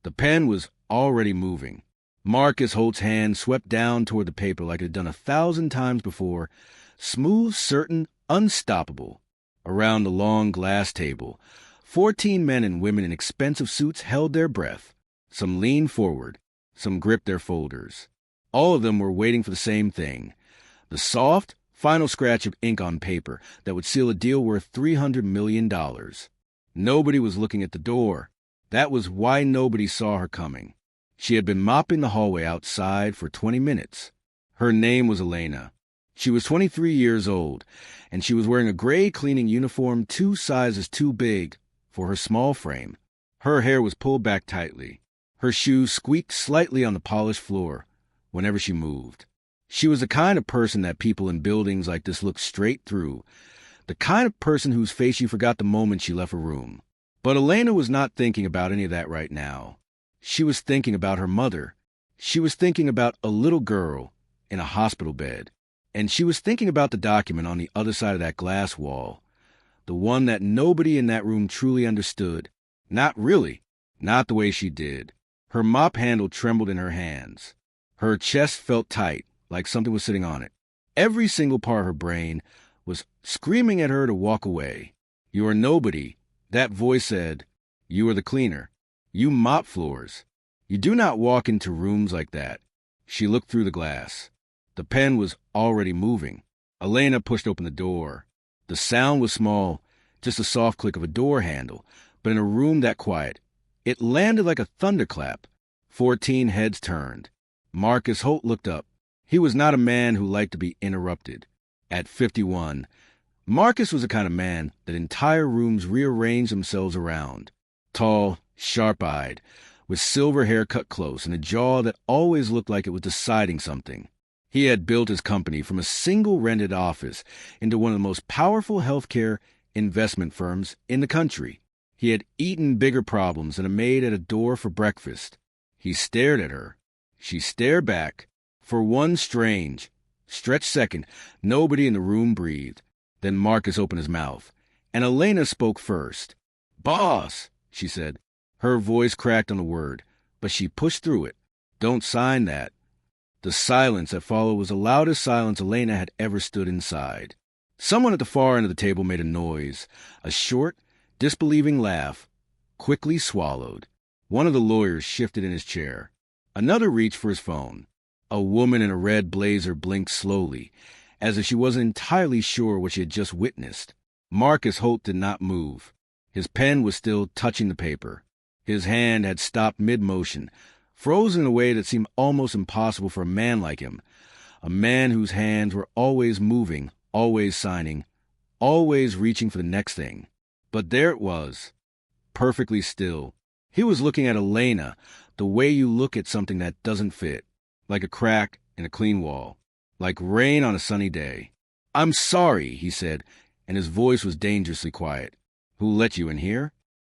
The pen was already moving. Marcus Holt's hand swept down toward the paper like it had done 1,000 times before, smooth, certain, unstoppable. Around the long glass table, 14 men and women in expensive suits held their breath. Some leaned forward, some gripped their folders. All of them were waiting for the same thing, the soft, final scratch of ink on paper that would seal a deal worth $300 million. Nobody was looking at the door. That was why nobody saw her coming. She had been mopping the hallway outside for 20 minutes. Her name was Elena. She was 23 years old, and she was wearing a gray cleaning uniform 2 sizes too big for her small frame. Her hair was pulled back tightly. Her shoes squeaked slightly on the polished floor whenever she moved. She was the kind of person that people in buildings like this looked straight through, the kind of person whose face you forgot the moment she left a room. But Elena was not thinking about any of that right now. She was thinking about her mother. She was thinking about a little girl in a hospital bed. And she was thinking about the document on the other side of that glass wall, the one that nobody in that room truly understood. Not really. Not the way she did. Her mop handle trembled in her hands. Her chest felt tight, like something was sitting on it. Every single part of her brain was screaming at her to walk away. You are nobody. That voice said, you are the cleaner. You mop floors. You do not walk into rooms like that. She looked through the glass. The pen was already moving. Elena pushed open the door. The sound was small, just a soft click of a door handle, but in a room that quiet, it landed like a thunderclap. 14 heads turned. Marcus Holt looked up. He was not a man who liked to be interrupted. At 51, Marcus was the kind of man that entire rooms rearranged themselves around. Tall, sharp-eyed, with silver hair cut close and a jaw that always looked like it was deciding something. He had built his company from a single rented office into one of the most powerful healthcare investment firms in the country. He had eaten bigger problems than a maid at a door for breakfast. He stared at her. She stared back. For one strange, stretched second, nobody in the room breathed. Then Marcus opened his mouth, and Elena spoke first. "Boss," she said. Her voice cracked on a word, but she pushed through it. "Don't sign that." The silence that followed was the loudest silence Elena had ever stood inside. Someone at the far end of the table made a noise, a short, disbelieving laugh, quickly swallowed. One of the lawyers shifted in his chair. Another reached for his phone. A woman in a red blazer blinked slowly, as if she wasn't entirely sure what she had just witnessed. Marcus Holt did not move. His pen was still touching the paper. His hand had stopped mid-motion, frozen in a way that seemed almost impossible for a man like him, a man whose hands were always moving, always signing, always reaching for the next thing. But there it was, perfectly still. He was looking at Elena the way you look at something that doesn't fit, like a crack in a clean wall, like rain on a sunny day. "I'm sorry," he said, and his voice was dangerously quiet. "Who let you in here?"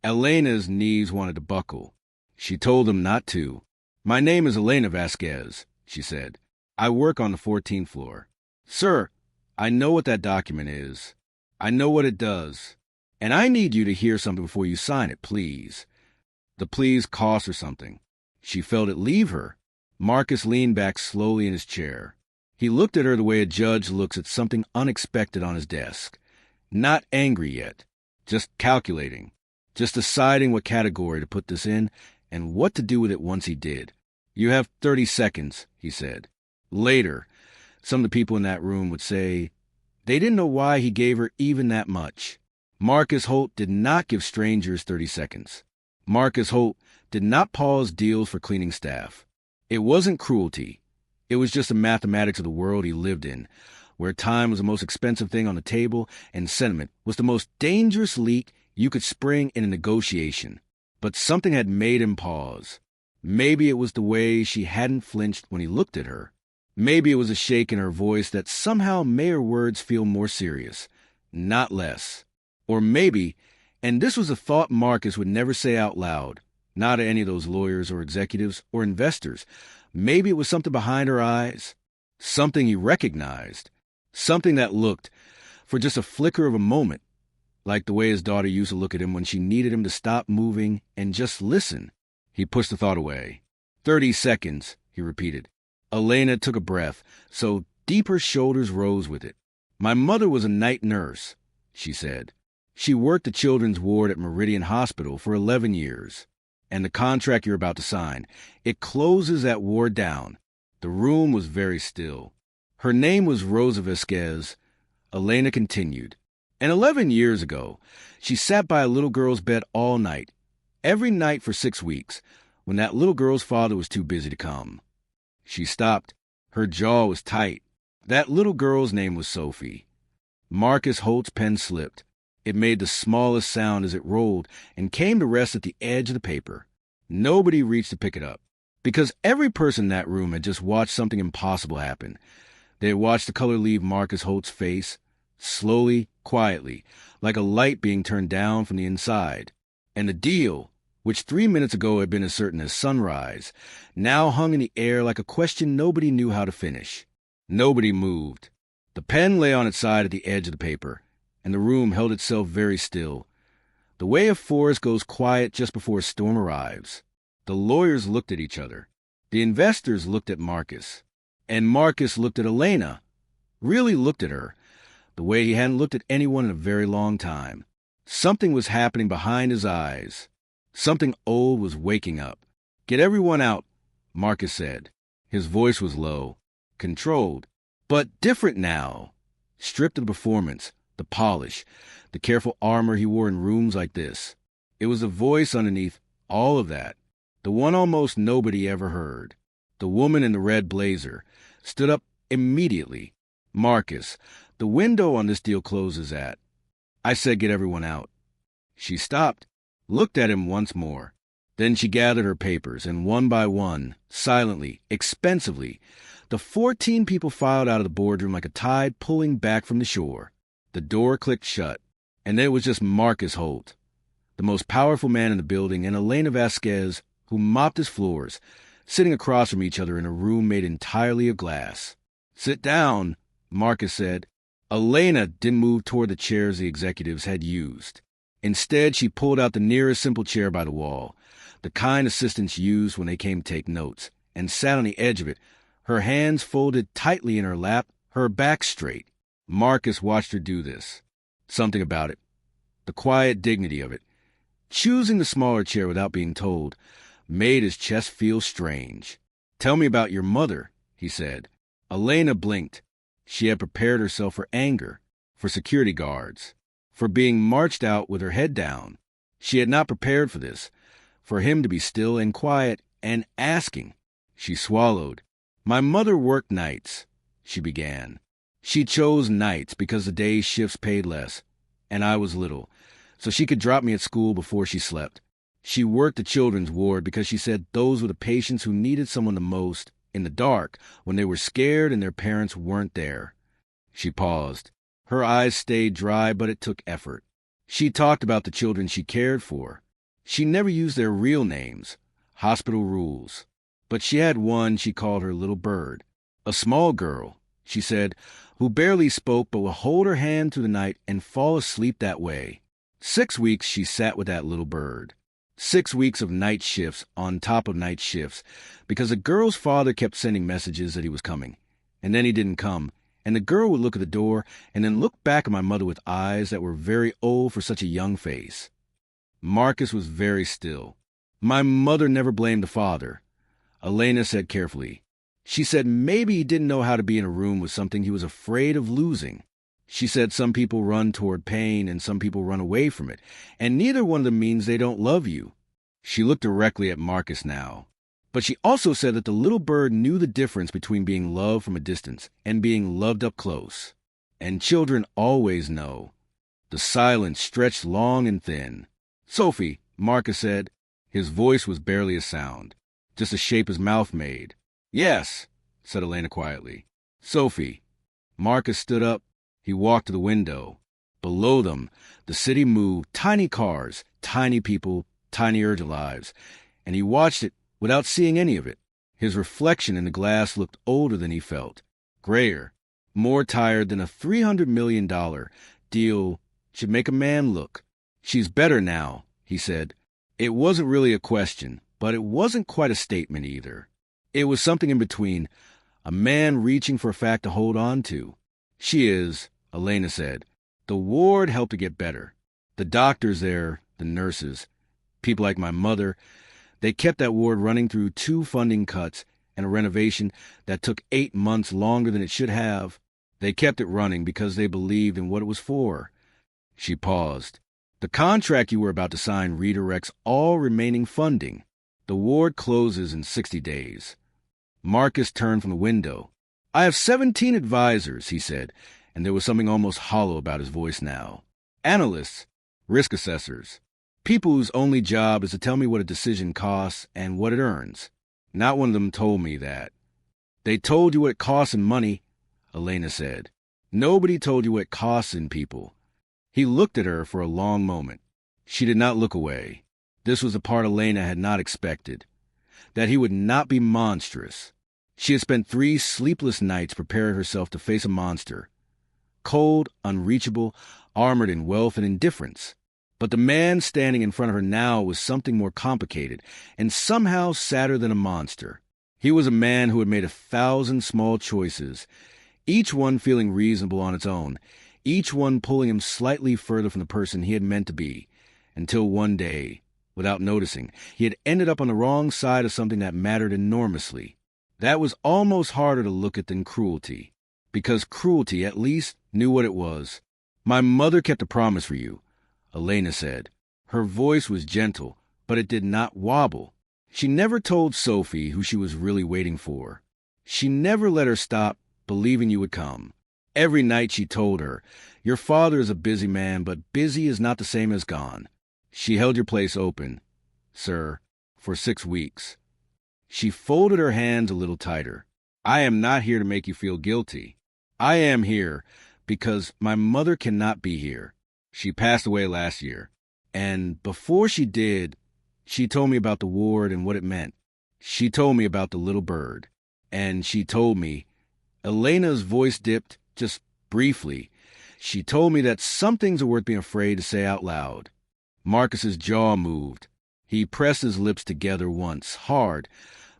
Elena's knees wanted to buckle. She told him not to. "My name is Elena Vasquez," she said. "I work on the 14th floor. Sir, I know what that document is. I know what it does. And I need you to hear something before you sign it, please." The please cost her something. She felt it leave her. Marcus leaned back slowly in his chair. He looked at her the way a judge looks at something unexpected on his desk. Not angry yet, just calculating, just deciding what category to put this in and what to do with it once he did. "You have 30 seconds, he said. Later, some of the people in that room would say they didn't know why he gave her even that much. Marcus Holt did not give strangers 30 seconds. Marcus Holt did not pause deals for cleaning staff. It wasn't cruelty. It was just the mathematics of the world he lived in, where time was the most expensive thing on the table and sentiment was the most dangerous leak you could spring in a negotiation. But something had made him pause. Maybe it was the way she hadn't flinched when he looked at her. Maybe it was a shake in her voice that somehow made her words feel more serious, not less. Or maybe, and this was a thought Marcus would never say out loud, not to any of those lawyers or executives or investors, maybe it was something behind her eyes, something he recognized, something that looked, for just a flicker of a moment, like the way his daughter used to look at him when she needed him to stop moving and just listen. He pushed the thought away. 30 seconds, he repeated. Elena took a breath, so deep her shoulders rose with it. My mother was a night nurse, she said. She worked the children's ward at Meridian Hospital for 11 years. And the contract you're about to sign, it closes that ward down. The room was very still. Her name was Rosa Vasquez. Elena continued. And 11 years ago, she sat by a little girl's bed all night, every night for 6 weeks, when that little girl's father was too busy to come. She stopped. Her jaw was tight. That little girl's name was Sophie. Marcus Holt's pen slipped. It made the smallest sound as it rolled and came to rest at the edge of the paper. Nobody reached to pick it up, because every person in that room had just watched something impossible happen. They had watched the color leave Marcus Holt's face, slowly, quietly, like a light being turned down from the inside. And the deal, which 3 minutes ago had been as certain as sunrise, now hung in the air like a question nobody knew how to finish. Nobody moved. The pen lay on its side at the edge of the paper, and the room held itself very still. The way a forest goes quiet just before a storm arrives. The lawyers looked at each other. The investors looked at Marcus. And Marcus looked at Elena. Really looked at her, the way he hadn't looked at anyone in a very long time. Something was happening behind his eyes. Something old was waking up. Get everyone out, Marcus said. His voice was low, controlled, but different now. Stripped of the performance, the polish, the careful armor he wore in rooms like this. It was a voice underneath all of that, the one almost nobody ever heard. The woman in the red blazer stood up immediately. Marcus, the window on this deal closes at. I said get everyone out. She stopped, looked at him once more. Then she gathered her papers, and one by one, silently, expensively, the 14 people filed out of the boardroom like a tide pulling back from the shore. The door clicked shut, and then it was just Marcus Holt, the most powerful man in the building, and Elena Vasquez, who mopped his floors, sitting across from each other in a room made entirely of glass. Sit down, Marcus said. Elena didn't move toward the chairs the executives had used. Instead, she pulled out the nearest simple chair by the wall, the kind assistants used when they came to take notes, and sat on the edge of it, her hands folded tightly in her lap, her back straight. Marcus watched her do this. Something about it. The quiet dignity of it. Choosing the smaller chair without being told made his chest feel strange. Tell me about your mother, he said. Elena blinked. She had prepared herself for anger, for security guards, for being marched out with her head down. She had not prepared for this, for him to be still and quiet and asking. She swallowed. My mother worked nights, she began. She chose nights because the day shifts paid less, and I was little, so she could drop me at school before she slept. She worked the children's ward because she said those were the patients who needed someone the most, in the dark, when they were scared and their parents weren't there. She paused. Her eyes stayed dry, but it took effort. She talked about the children she cared for. She never used their real names, hospital rules. But she had one she called her little bird. A small girl, she said, who barely spoke but would hold her hand through the night and fall asleep that way. 6 weeks she sat with that little bird. 6 weeks of night shifts on top of night shifts, because the girl's father kept sending messages that he was coming, and then he didn't come, and the girl would look at the door and then look back at my mother with eyes that were very old for such a young face. Marcus was very still. My mother never blamed the father. Elena said carefully. She said maybe he didn't know how to be in a room with something he was afraid of losing. She said some people run toward pain and some people run away from it, and neither one of them means they don't love you. She looked directly at Marcus now. But she also said that the little bird knew the difference between being loved from a distance and being loved up close. And children always know. The silence stretched long and thin. Sophie, Marcus said. His voice was barely a sound, just a shape his mouth made. Yes, said Elena quietly. Sophie. Marcus stood up. He walked to the window. Below them, the city moved, tiny cars, tiny people, tiny urgent lives, and he watched it without seeing any of it. His reflection in the glass looked older than he felt, grayer, more tired than a $300 million deal should make a man look. She's better now, he said. It wasn't really a question, but it wasn't quite a statement either. It was something in between, a man reaching for a fact to hold on to. "She is," Elena said. "The ward helped to get better. The doctors there, the nurses, people like my mother, they kept that ward running through 2 funding cuts and a renovation that took 8 months longer than it should have. They kept it running because they believed in what it was for." She paused. "The contract you were about to sign redirects all remaining funding. The ward closes in 60 days. Marcus turned from the window. "I have 17 advisors," he said, and there was something almost hollow about his voice now. "Analysts, risk assessors, people whose only job is to tell me what a decision costs and what it earns. Not one of them told me that." "They told you what it costs in money," Elena said. "Nobody told you what it costs in people." He looked at her for a long moment. She did not look away. This was the part Elena had not expected. That he would not be monstrous. She had spent 3 sleepless nights preparing herself to face a monster. Cold, unreachable, armored in wealth and indifference. But the man standing in front of her now was something more complicated, and somehow sadder than a monster. He was a man who had made 1,000 small choices, each one feeling reasonable on its own, each one pulling him slightly further from the person he had meant to be, until one day, without noticing, he had ended up on the wrong side of something that mattered enormously. That was almost harder to look at than cruelty, because cruelty, at least, knew what it was. "My mother kept a promise for you," Elena said. Her voice was gentle, but it did not wobble. She never told Sophie who she was really waiting for. She never let her stop believing you would come. Every night she told her, "Your father is a busy man, but busy is not the same as gone. She held your place open, sir, for 6 weeks." She folded her hands a little tighter. "I am not here to make you feel guilty. I am here because my mother cannot be here. She passed away last year. And before she did, she told me about the ward and what it meant. She told me about the little bird. And she told me," Elena's voice dipped just briefly, "she told me that some things are worth being afraid to say out loud." Marcus's jaw moved. He pressed his lips together once, hard,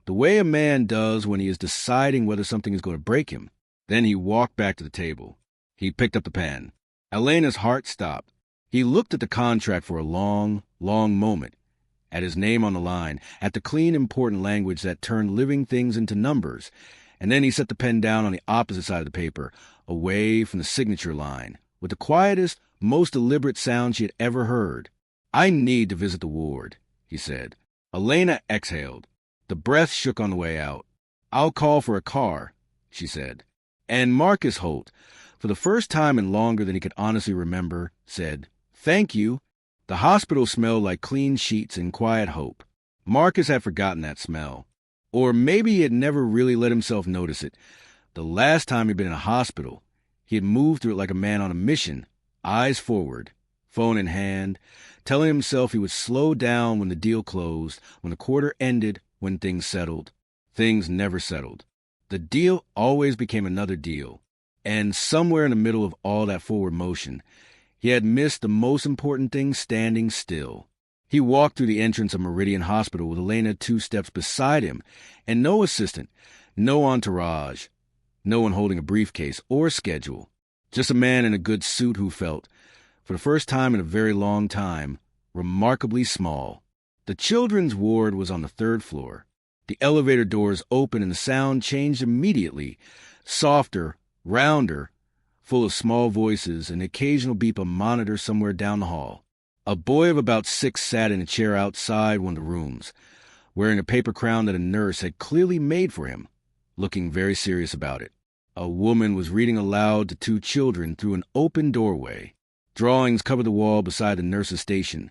the way a man does when he is deciding whether something is going to break him. Then he walked back to the table. He picked up the pen. Elena's heart stopped. He looked at the contract for a long, long moment, at his name on the line, at the clean, important language that turned living things into numbers, and then he set the pen down on the opposite side of the paper, away from the signature line, with the quietest, most deliberate sound she had ever heard. "I need to visit the ward," he said. Elena exhaled. The breath shook on the way out. "I'll call for a car," she said. And Marcus Holt, for the first time in longer than he could honestly remember, said, "Thank you." The hospital smelled like clean sheets and quiet hope. Marcus had forgotten that smell. Or maybe he had never really let himself notice it. The last time he'd been in a hospital, he had moved through it like a man on a mission, eyes forward, phone in hand, telling himself he would slow down when the deal closed, when the quarter ended, when things settled. Things never settled. The deal always became another deal. And somewhere in the middle of all that forward motion, he had missed the most important thing: standing still. He walked through the entrance of Meridian Hospital with Elena 2 steps beside him, and no assistant, no entourage, no one holding a briefcase or schedule. Just a man in a good suit who felt, for the first time in a very long time, remarkably small. The children's ward was on the 3rd floor. The elevator doors opened and the sound changed immediately, softer, rounder, full of small voices and the occasional beep of a monitor somewhere down the hall. A boy of about 6 sat in a chair outside one of the rooms, wearing a paper crown that a nurse had clearly made for him, looking very serious about it. A woman was reading aloud to 2 children through an open doorway. Drawings covered the wall beside the nurse's station.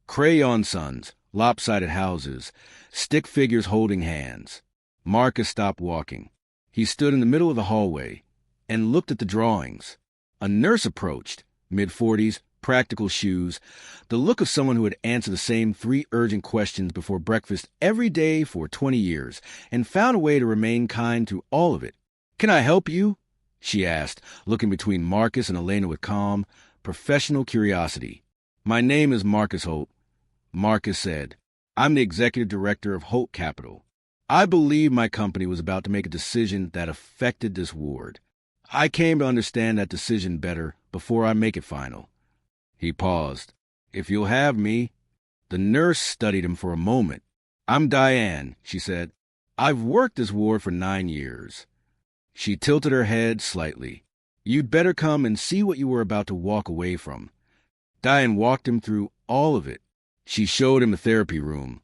Crayon suns, lopsided houses, stick figures holding hands. Marcus stopped walking. He stood in the middle of the hallway and looked at the drawings. A nurse approached, mid-40s, practical shoes, the look of someone who had answered the same 3 urgent questions before breakfast every day for 20 years and found a way to remain kind through all of it. "Can I help you?" she asked, looking between Marcus and Elena with calm, professional curiosity. "My name is Marcus Holt," Marcus said. I'm the executive director of Holt Capital. I believe my company was about to make a decision that affected this ward. I came to understand that decision better before I make it final." He paused. "If you'll have me." The nurse studied him for a moment. "I'm Diane," she said. "I've worked this ward for 9 years." She tilted her head slightly. "You'd better come and see what you were about to walk away from." Diane walked him through all of it. She showed him a therapy room,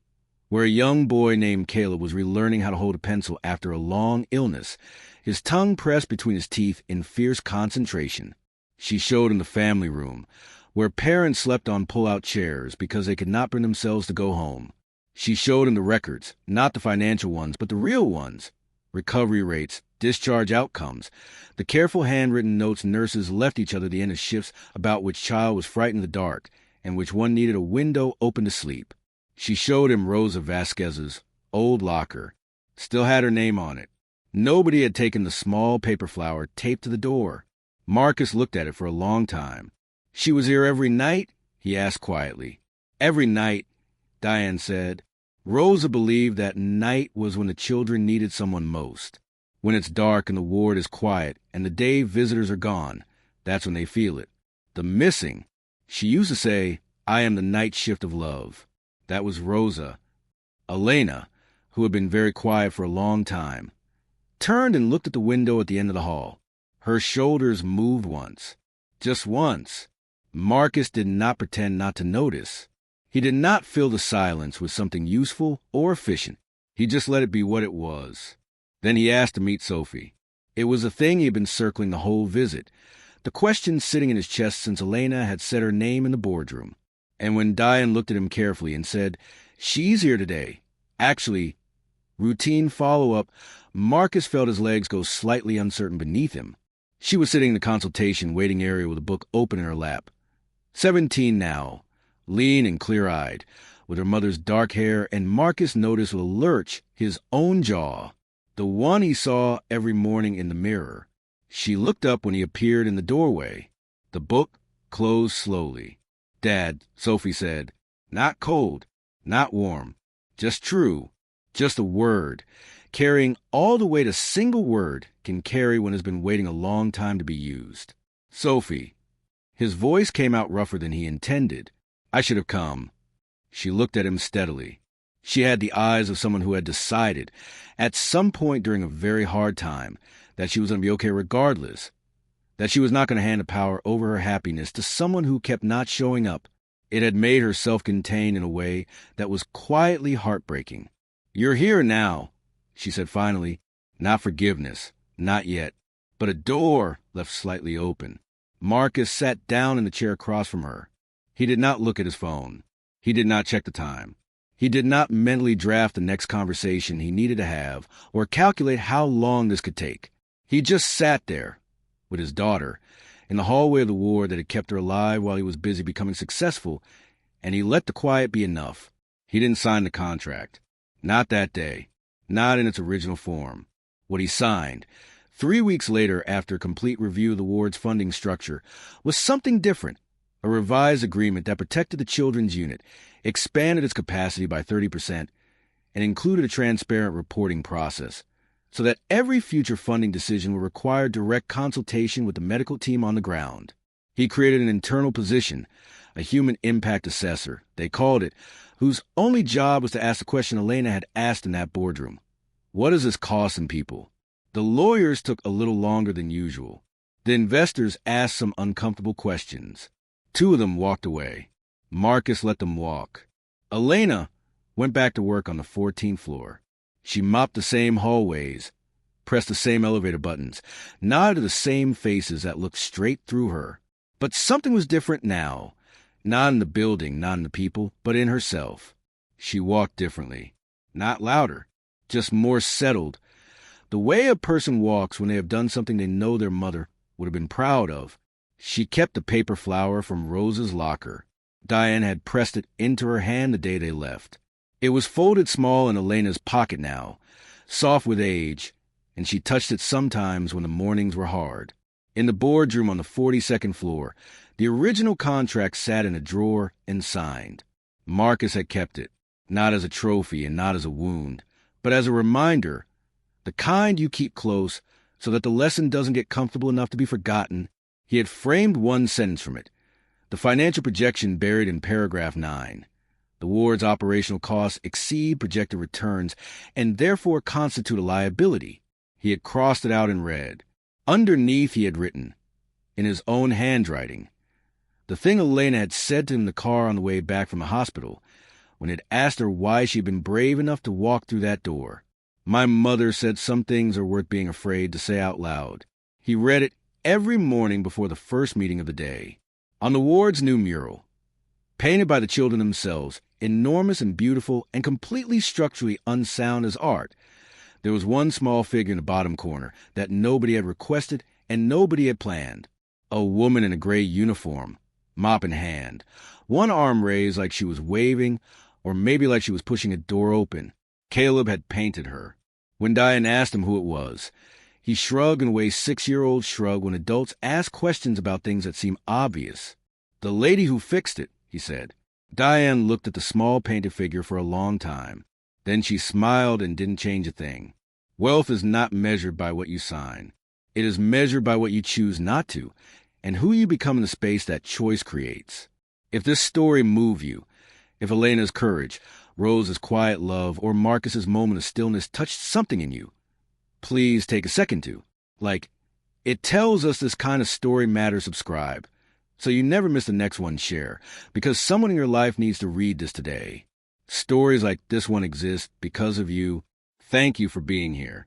where a young boy named Caleb was relearning how to hold a pencil after a long illness, his tongue pressed between his teeth in fierce concentration. She showed him the family room, where parents slept on pull-out chairs because they could not bring themselves to go home. She showed him the records, not the financial ones, but the real ones. Recovery rates, discharge outcomes, the careful handwritten notes nurses left each other at the end of shifts about which child was frightened in the dark and which one needed a window open to sleep. She showed him Rosa Vasquez's old locker. Still had her name on it. Nobody had taken the small paper flower taped to the door. Marcus looked at it for a long time. "She was here every night?" he asked quietly. "Every night," Diane said. Rosa believed that night was when the children needed someone most. When it's dark and the ward is quiet and the day visitors are gone, that's when they feel it. The missing. She used to say, "I am the night shift of love." That was Rosa. Elena, who had been very quiet for a long time, turned and looked at the window at the end of the hall. Her shoulders moved once. Just once. Marcus did not pretend not to notice. He did not fill the silence with something useful or efficient. He just let it be what it was. Then he asked to meet Sophie. It was a thing he had been circling the whole visit, the question sitting in his chest since Elena had said her name in the boardroom. And when Diane looked at him carefully and said, "She's here today," actually, routine follow-up, Marcus felt his legs go slightly uncertain beneath him. She was sitting in the consultation waiting area with a book open in her lap. 17 now, lean and clear-eyed, with her mother's dark hair, and Marcus noticed with a lurch his own jaw, the one he saw every morning in the mirror. She looked up when he appeared in the doorway. The book closed slowly. "Dad," Sophie said, "not cold, not warm, just true, just a word, carrying all the weight a single word can carry when it's been waiting a long time to be used." "Sophie." His voice came out rougher than he intended. "I should have come." She looked at him steadily. She had the eyes of someone who had decided, at some point during a very hard time, that she was going to be okay regardless, that she was not going to hand the power over her happiness to someone who kept not showing up. It had made her self-contained in a way that was quietly heartbreaking. "You're here now," she said finally. "Not forgiveness, not yet, but a door left slightly open." Marcus sat down in the chair across from her. He did not look at his phone. He did not check the time. He did not mentally draft the next conversation he needed to have or calculate how long this could take. He just sat there, with his daughter, in the hallway of the ward that had kept her alive while he was busy becoming successful, and he let the quiet be enough. He didn't sign the contract. Not that day. Not in its original form. What he signed, 3 weeks later after a complete review of the ward's funding structure, was something different. A revised agreement that protected the children's unit, expanded its capacity by 30%, and included a transparent reporting process, so that every future funding decision would require direct consultation with the medical team on the ground. He created an internal position, a human impact assessor, they called it, whose only job was to ask the question Elena had asked in that boardroom. What does this cost in people? The lawyers took a little longer than usual. The investors asked some uncomfortable questions. 2 of them walked away. Marcus let them walk. Elena went back to work on the 14th floor. She mopped the same hallways, pressed the same elevator buttons, nodded to the same faces that looked straight through her. But something was different now. Not in the building, not in the people, but in herself. She walked differently. Not louder, just more settled. The way a person walks when they have done something they know their mother would have been proud of. She kept the paper flower from Rosa's locker. Diane had pressed it into her hand the day they left. It was folded small in Elena's pocket now, soft with age, and she touched it sometimes when the mornings were hard. In the boardroom on the 42nd floor, the original contract sat in a drawer and signed. Marcus had kept it. not as a trophy and not as a wound, but as a reminder, the kind you keep close so that the lesson doesn't get comfortable enough to be forgotten. He had framed one sentence from it, the financial projection buried in paragraph 9. The ward's operational costs exceed projected returns and therefore constitute a liability. He had crossed it out in red. Underneath he had written, in his own handwriting, the thing Elena had said to him in the car on the way back from the hospital, when it asked her why she had been brave enough to walk through that door. My mother said some things are worth being afraid to say out loud. He read it every morning before the first meeting of the day. On the ward's new mural, painted by the children themselves, enormous and beautiful and completely structurally unsound as art, there was one small figure in the bottom corner that nobody had requested and nobody had planned. A woman in a gray uniform, mop in hand, one arm raised like she was waving, or maybe like she was pushing a door open. Caleb had painted her. When Diane asked him who it was, he shrugged in a way 6-year-olds shrug when adults ask questions about things that seem obvious. The lady who fixed it, he said. Diane looked at the small painted figure for a long time. Then she smiled and didn't change a thing. Wealth is not measured by what you sign. It is measured by what you choose not to, and who you become in the space that choice creates. If this story moved you, if Elena's courage, Rose's quiet love, or Marcus's moment of stillness touched something in you, please take a second to. It tells us this kind of story matters, subscribe, so you never miss the next one, share, because someone in your life needs to read this today. Stories like this one exist because of you. Thank you for being here.